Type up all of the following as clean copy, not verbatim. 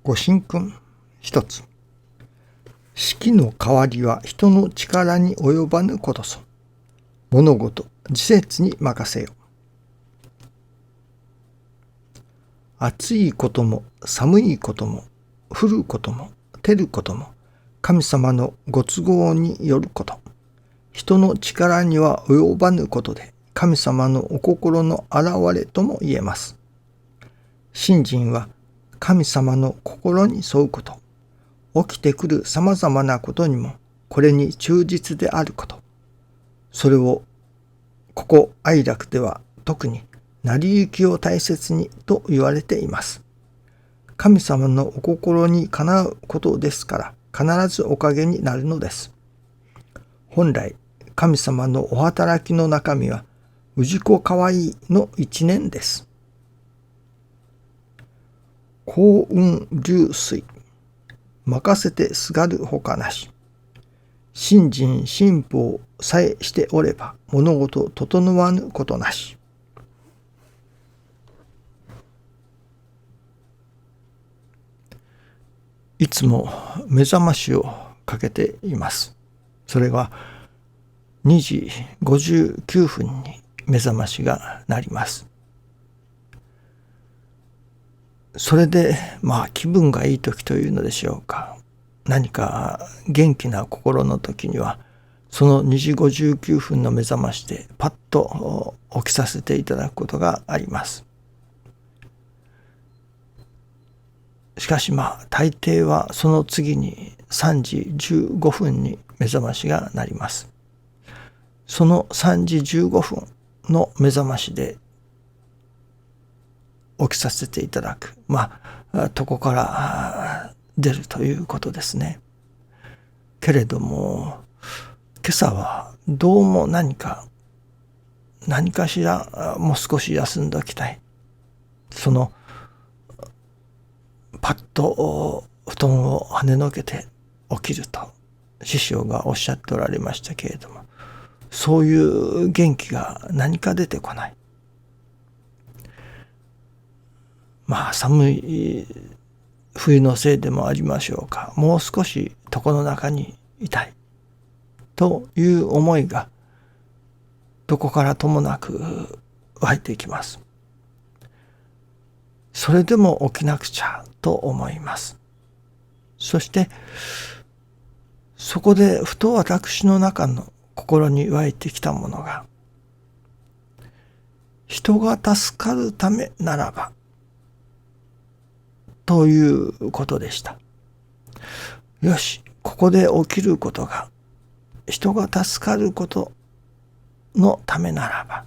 ご神君一つ。四季の変わりは人の力に及ばぬことぞ。物事時節に任せよ。暑いことも寒いことも降ることも照ることも神様のご都合によること。人の力には及ばぬことで神様のお心の現れとも言えます。信心は神様の心に沿うこと。起きてくるさまざまなことにもこれに忠実であること。それをここ愛楽では特に成り行きを大切にと言われています。神様のお心にかなうことですから必ずおかげになるのです。本来神様のお働きの中身は氏子かわいいの一年です。幸運流水任せてすがるほかなし。信心信法さえしておれば物事整わぬことなし。いつも目覚ましをかけています。それは2時59分に目覚ましが鳴ります。それで気分がいい時というのでしょうか。何か元気な心の時にはその2時59分の目覚ましでパッと起きさせていただくことがあります。しかし大抵はその次に3時15分に目覚ましが鳴ります。その3時15分の目覚ましで起きさせていただく床から出るということですね。けれども今朝はどうも何かしらもう少し休んでおきたい。そのパッと布団を跳ねのけて起きると師匠がおっしゃっておられましたけれども、そういう元気が何か出てこない。寒い冬のせいでもありましょうか。もう少し床の中にいたいという思いがどこからともなく湧いてきます。それでも起きなくちゃと思います。そしてそこでふと私の中の心に湧いてきたものが、人が助かるためならばということでした。よし、ここで起きることが人が助かることのためならば、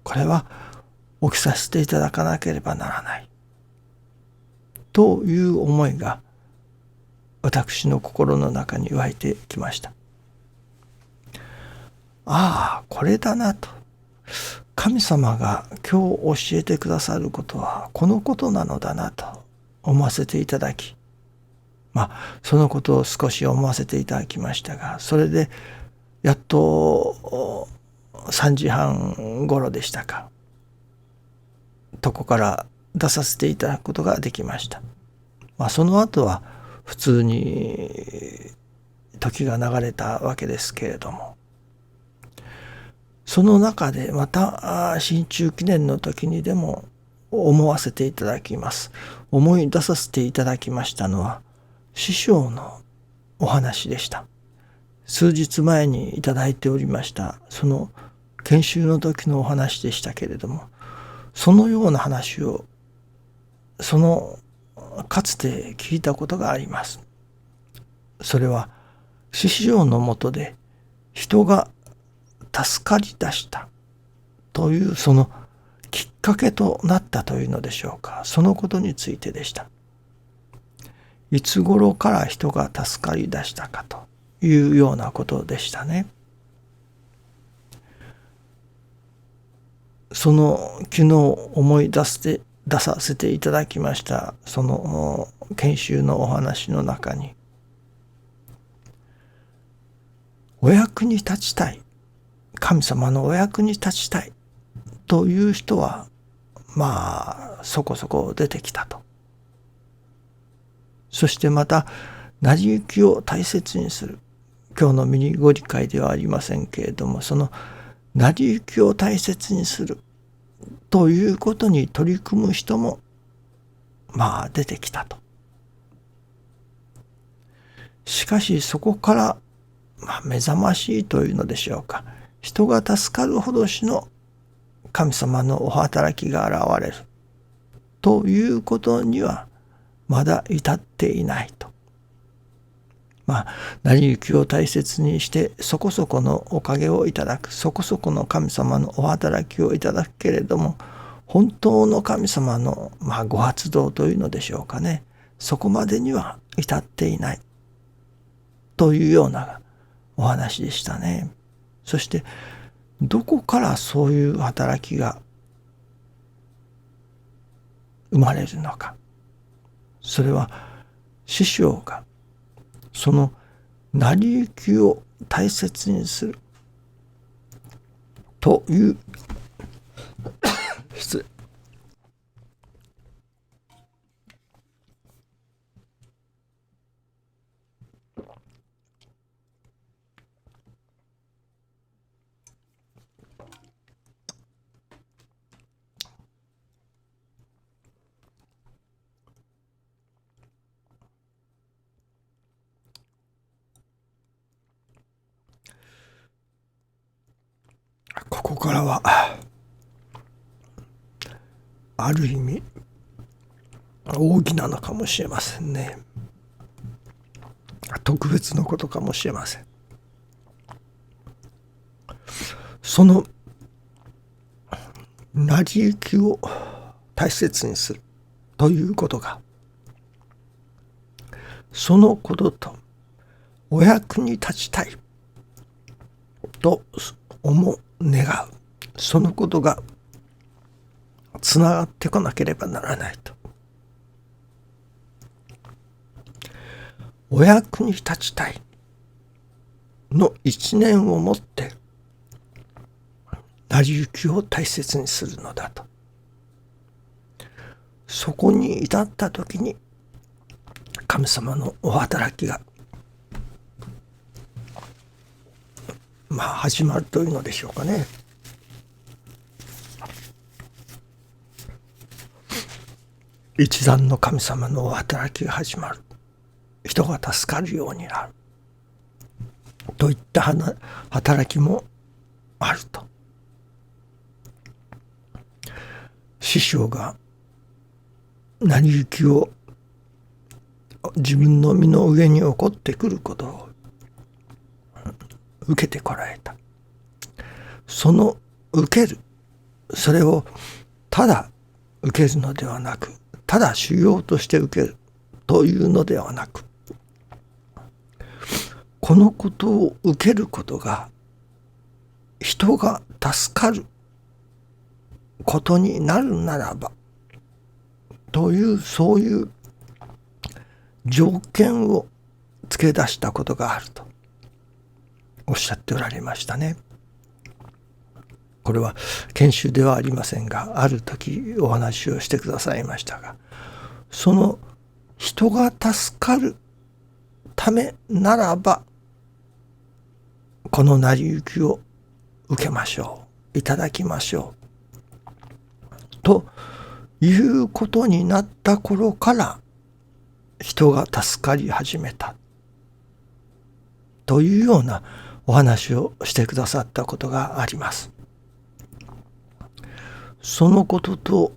これは起きさせていただかなければならないという思いが私の心の中に湧いてきました。これだなと。神様が今日教えてくださることはこのことなのだなと思わせていただき、そのことを少し思わせていただきましたが、それでやっと3時半頃でしたか、床から出させていただくことができました。その後は普通に時が流れたわけですけれども、その中でまた新中記念の時にでも思わせていただきます。思い出させていただきましたのは師匠のお話でした。数日前にいただいておりましたその研修の時のお話でしたけれども、そのような話をかつて聞いたことがあります。それは師匠のもとで人が助かり出したというそのきっかけとなったというのでしょうか。そのことについてでした。いつ頃から人が助かり出したかというようなことでしたね。その昨日思い出させていただきましたその研修のお話の中に、お役に立ちたい、神様のお役に立ちたいという人はそこそこ出てきたと。そしてまた成り行きを大切にする。今日のミニご理解ではありませんけれども、その成り行きを大切にするということに取り組む人も出てきたと。しかしそこから目覚ましいというのでしょうか、人が助かるほどしの神様のお働きが現れるということにはまだ至っていないと。成り行きを大切にしてそこそこのおかげをいただく、そこそこの神様のお働きをいただくけれども、本当の神様のご発動というのでしょうかね、そこまでには至っていないというようなお話でしたね。そしてどこからそういう働きが生まれるのか、それは師匠がその成り行きを大切にするという失礼、ここからはある意味大きなのかもしれませんね。特別なことかもしれません。その成り行きを大切にするということが、そのこととお役に立ちたいと思う、願う、そのことがつながってこなければならないと。お役に立ちたいの一念をもって成り行きを大切にするのだと。そこに至った時に神様のお働きが始まるというのでしょうかね。一段の神様のお働きが始まる。人が助かるようになるといった働きもあると。師匠が成り行きを自分の身の上に起こってくることを受けてこられた。その受ける、それをただ受けるのではなく、ただ修行として受けるというのではなく、このことを受けることが人が助かることになるならばという、そういう条件を付け出したことがあるとおっしゃっておられましたね。これは研修ではありませんが、ある時お話をしてくださいましたが、その人が助かるためならばこの成り行きを受けましょう、いただきましょうということになった頃から人が助かり始めたというようなお話をしてくださったことがあります。そのことと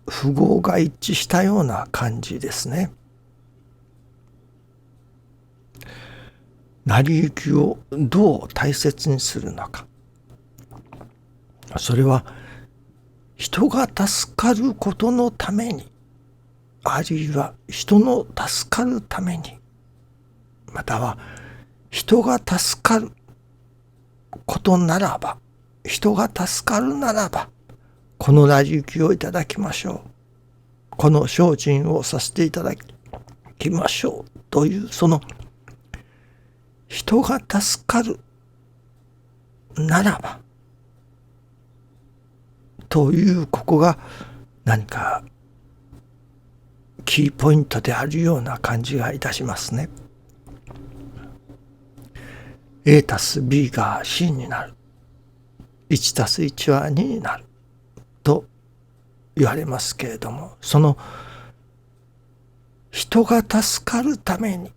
符号が一致したような感じですね。成り行きをどう大切にするのか、それは人が助かることのために、あるいは人の助かるために、または人が助かることならば、人が助かるならばこの成り行きをいただきましょう、この精進をさせていただきましょうという、その人が助かるならばという、ここが何かキーポイントであるような感じがいたしますね。A たす B が C になる。1たす1は2になる。と言われますけれども、その人が助かるために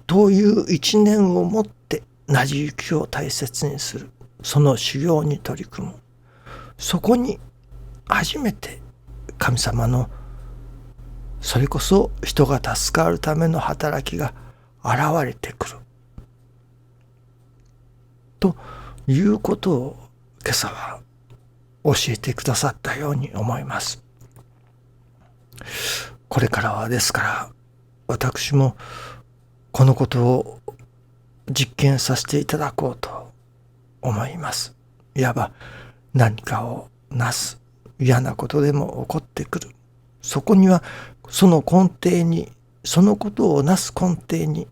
という一念をもって成り行きを大切にする、その修行に取り組む。そこに初めて神様のそれこそ人が助かるための働きが現れてくるということを今朝は教えてくださったように思います。これからはですから私もこのことを実験させていただこうと思います。いわば何かをなす嫌なことでも起こってくる。そこにはその根底に、そのことをなす根底に、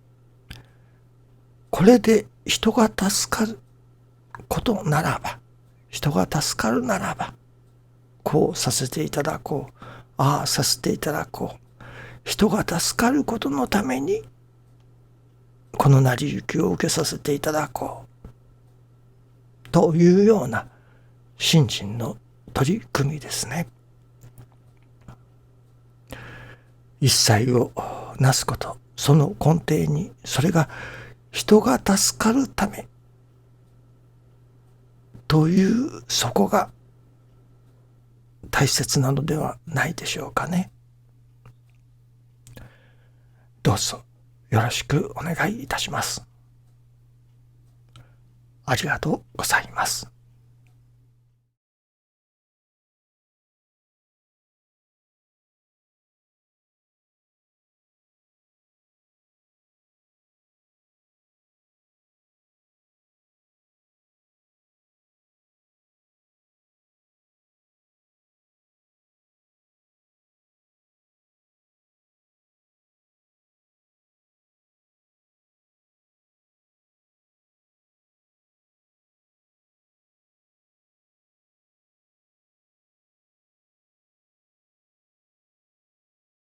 これで人が助かることならば、人が助かるならば、こうさせていただこう、ああさせていただこう。人が助かることのために、この成り行きを受けさせていただこう。というような信心の取り組みですね。一切をなすこと、その根底に、それが人が助かるためというそこが大切なのではないでしょうかね。どうぞよろしくお願いいたします。ありがとうございます。